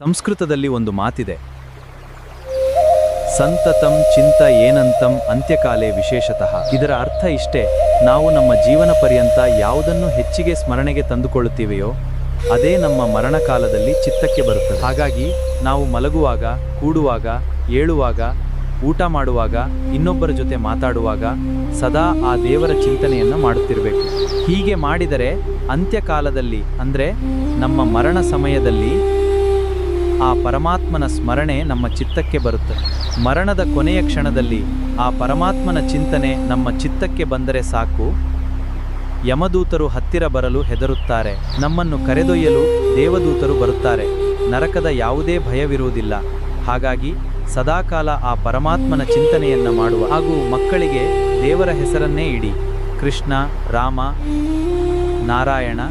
ಸಂಸ್ಕೃತದಲ್ಲಿ ಒಂದು ಮಾತಿದೆ, ಸಂತತಂ ಚಿಂತ ಏನಂತಂ ಅಂತ್ಯಕಾಲೇ ವಿಶೇಷತಃ. ಇದರ ಅರ್ಥ ಇಷ್ಟೇ, ನಾವು ನಮ್ಮ ಜೀವನ ಪರ್ಯಂತ ಯಾವುದನ್ನು ಹೆಚ್ಚಿಗೆ ಸ್ಮರಣೆಗೆ ತಂದುಕೊಳ್ಳುತ್ತೀವೆಯೋ ಅದೇ ನಮ್ಮ ಮರಣಕಾಲದಲ್ಲಿ ಚಿತ್ತಕ್ಕೆ ಬರುತ್ತದೆ. ಹಾಗಾಗಿ ನಾವು ಮಲಗುವಾಗ, ಕೂಡುವಾಗ, ಏಳುವಾಗ, ಊಟ ಮಾಡುವಾಗ, ಇನ್ನೊಬ್ಬರ ಜೊತೆ ಮಾತಾಡುವಾಗ ಸದಾ ಆ ದೇವರ ಚಿಂತನೆಯನ್ನು ಮಾಡುತ್ತಿರಬೇಕು. ಹೀಗೆ ಮಾಡಿದರೆ ಅಂತ್ಯಕಾಲದಲ್ಲಿ ಅಂದರೆ ನಮ್ಮ ಮರಣ ಸಮಯದಲ್ಲಿ ಆ ಪರಮಾತ್ಮನ ಸ್ಮರಣೆ ನಮ್ಮ ಚಿತ್ತಕ್ಕೆ ಬರುತ್ತದೆ. ಮರಣದ ಕೊನೆಯ ಕ್ಷಣದಲ್ಲಿ ಆ ಪರಮಾತ್ಮನ ಚಿಂತನೆ ನಮ್ಮ ಚಿತ್ತಕ್ಕೆ ಬಂದರೆ ಸಾಕು, ಯಮದೂತರು ಹತ್ತಿರ ಬರಲು ಹೆದರುತ್ತಾರೆ. ನಮ್ಮನ್ನು ಕರೆದೊಯ್ಯಲು ದೇವದೂತರು ಬರುತ್ತಾರೆ. ನರಕದ ಯಾವುದೇ ಭಯವಿರುವುದಿಲ್ಲ. ಹಾಗಾಗಿ ಸದಾಕಾಲ ಆ ಪರಮಾತ್ಮನ ಚಿಂತನೆಯನ್ನು ಮಾಡುವ ಹಾಗೂ ಮಕ್ಕಳಿಗೆ ದೇವರ ಹೆಸರನ್ನೇ ಇಡಿ. ಕೃಷ್ಣ, ರಾಮ, ನಾರಾಯಣ,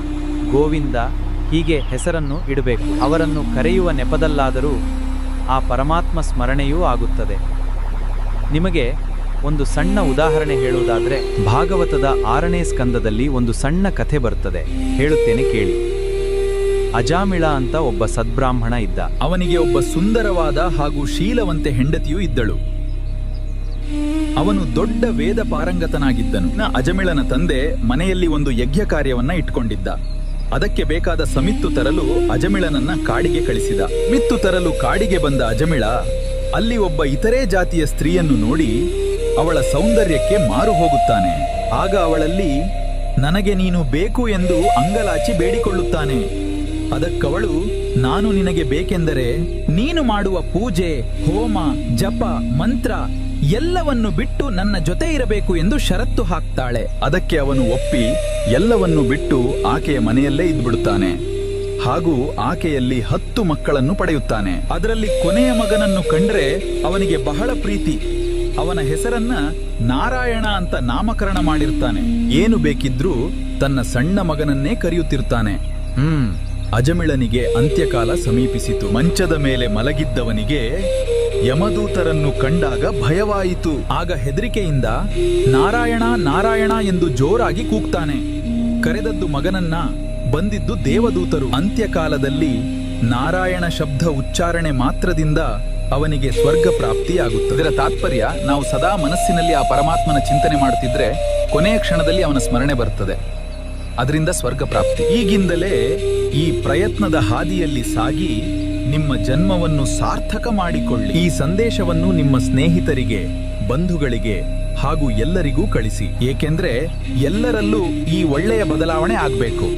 ಗೋವಿಂದ ಹೀಗೆ ಹೆಸರನ್ನು ಇಡಬೇಕು. ಅವರನ್ನು ಕರೆಯುವ ನೆಪದಲ್ಲಾದರೂ ಆ ಪರಮಾತ್ಮ ಸ್ಮರಣೆಯೂ ಆಗುತ್ತದೆ. ನಿಮಗೆ ಒಂದು ಸಣ್ಣ ಉದಾಹರಣೆ ಹೇಳುವುದಾದರೆ, ಭಾಗವತದ 6ನೇ ಸ್ಕಂದದಲ್ಲಿ ಒಂದು ಸಣ್ಣ ಕಥೆ ಬರ್ತದೆ, ಹೇಳುತ್ತೇನೆ ಕೇಳಿ. ಅಜಾಮಿಳ ಅಂತ ಒಬ್ಬ ಸದ್ಬ್ರಾಹ್ಮಣ ಇದ್ದ. ಅವನಿಗೆ ಒಬ್ಬ ಸುಂದರವಾದ ಹಾಗೂ ಶೀಲವಂತೆ ಹೆಂಡತಿಯೂ ಇದ್ದಳು. ಅವನು ದೊಡ್ಡ ವೇದ ಪಾರಂಗತನಾಗಿದ್ದನು. ಅಜಮಿಳನ ತಂದೆ ಮನೆಯಲ್ಲಿ ಒಂದು ಯಜ್ಞ ಕಾರ್ಯವನ್ನ ಇಟ್ಕೊಂಡಿದ್ದ. ಅದಕ್ಕೆ ಬೇಕಾದ ಸಮಿತ್ತು ತರಲು ಅಜಮಿಳನನ್ನ ಕಾಡಿಗೆ ಕಳಿಸಿದ. ಮಿತ್ತು ತರಲು ಕಾಡಿಗೆ ಬಂದ ಅಜಮಿಳ ಅಲ್ಲಿ ಒಬ್ಬ ಇತರೆ ಜಾತಿಯ ಸ್ತ್ರೀಯನ್ನು ನೋಡಿ ಅವಳ ಸೌಂದರ್ಯಕ್ಕೆ ಮಾರು ಹೋಗುತ್ತಾನೆ. ಆಗ ಅವಳಲ್ಲಿ ನನಗೆ ನೀನು ಬೇಕು ಎಂದು ಅಂಗಲಾಚಿ ಬೇಡಿಕೊಳ್ಳುತ್ತಾನೆ. ಅದಕ್ಕವಳು, ನಾನು ನಿನಗೆ ಬೇಕೆಂದರೆ ನೀನು ಮಾಡುವ ಪೂಜೆ, ಹೋಮ, ಜಪ, ಮಂತ್ರ ಎಲ್ಲವನ್ನು ಬಿಟ್ಟು ನನ್ನ ಜೊತೆ ಇರಬೇಕು ಎಂದು ಷರತ್ತು ಹಾಕ್ತಾಳೆ. ಅದಕ್ಕೆ ಅವನು ಒಪ್ಪಿ ಎಲ್ಲವನ್ನು ಬಿಟ್ಟು ಆಕೆಯ ಮನೆಯಲ್ಲೇ ಇದ್ಬಿಡುತ್ತಾನೆ. ಹಾಗೂ ಆಕೆಯಲ್ಲಿ 10 ಮಕ್ಕಳನ್ನು ಪಡೆಯುತ್ತಾನೆ. ಅದರಲ್ಲಿ ಕೊನೆಯ ಮಗನನ್ನು ಕಂಡ್ರೆ ಅವನಿಗೆ ಬಹಳ ಪ್ರೀತಿ. ಅವನ ಹೆಸರನ್ನ ನಾರಾಯಣ ಅಂತ ನಾಮಕರಣ ಮಾಡಿರ್ತಾನೆ. ಏನು ಬೇಕಿದ್ರೂ ತನ್ನ ಸಣ್ಣ ಮಗನನ್ನೇ ಕರೆಯುತ್ತಿರ್ತಾನೆ. ಅಜಮಿಳನಿಗೆ ಅಂತ್ಯಕಾಲ ಸಮೀಪಿಸಿತು. ಮಂಚದ ಮೇಲೆ ಮಲಗಿದ್ದವನಿಗೆ ಯಮದೂತರನ್ನು ಕಂಡಾಗ ಭಯವಾಯಿತು. ಆಗ ಹೆದರಿಕೆಯಿಂದ ನಾರಾಯಣ ನಾರಾಯಣ ಎಂದು ಜೋರಾಗಿ ಕೂಗ್ತಾನೆ. ಕರೆದದ್ದು ಮಗನನ್ನ, ಬಂದಿದ್ದು ದೇವದೂತರು. ಅಂತ್ಯಕಾಲದಲ್ಲಿ ನಾರಾಯಣ ಶಬ್ದ ಉಚ್ಚಾರಣೆ ಮಾತ್ರದಿಂದ ಅವನಿಗೆ ಸ್ವರ್ಗ ಪ್ರಾಪ್ತಿಯಾಗುತ್ತದೆ. ಇದರ ತಾತ್ಪರ್ಯ, ನಾವು ಸದಾ ಮನಸ್ಸಿನಲ್ಲಿ ಆ ಪರಮಾತ್ಮನ ಚಿಂತನೆ ಮಾಡುತ್ತಿದ್ರೆ ಕೊನೆಯ ಕ್ಷಣದಲ್ಲಿ ಅವನ ಸ್ಮರಣೆ ಬರುತ್ತದೆ. ಅದರಿಂದ ಸ್ವರ್ಗ ಪ್ರಾಪ್ತಿ. ಈಗಿಂದಲೇ ಈ ಪ್ರಯತ್ನದ ಹಾದಿಯಲ್ಲಿ ಸಾಗಿ ನಿಮ್ಮ ಜನ್ಮವನ್ನು ಸಾರ್ಥಕ ಮಾಡಿಕೊಳ್ಳಿ. ಈ ಸಂದೇಶವನ್ನು ನಿಮ್ಮ ಸ್ನೇಹಿತರಿಗೆ, ಬಂಧುಗಳಿಗೆ ಹಾಗೂ ಎಲ್ಲರಿಗೂ ಕಳಿಸಿ. ಏಕೆಂದ್ರೆ ಎಲ್ಲರಲ್ಲೂ ಈ ಒಳ್ಳೆಯ ಬದಲಾವಣೆ ಆಗಬೇಕು.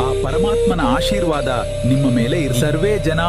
ಆ ಪರಮಾತ್ಮನ ಆಶೀರ್ವಾದ ನಿಮ್ಮ ಮೇಲೆ ಸರ್ವೇ ಜನ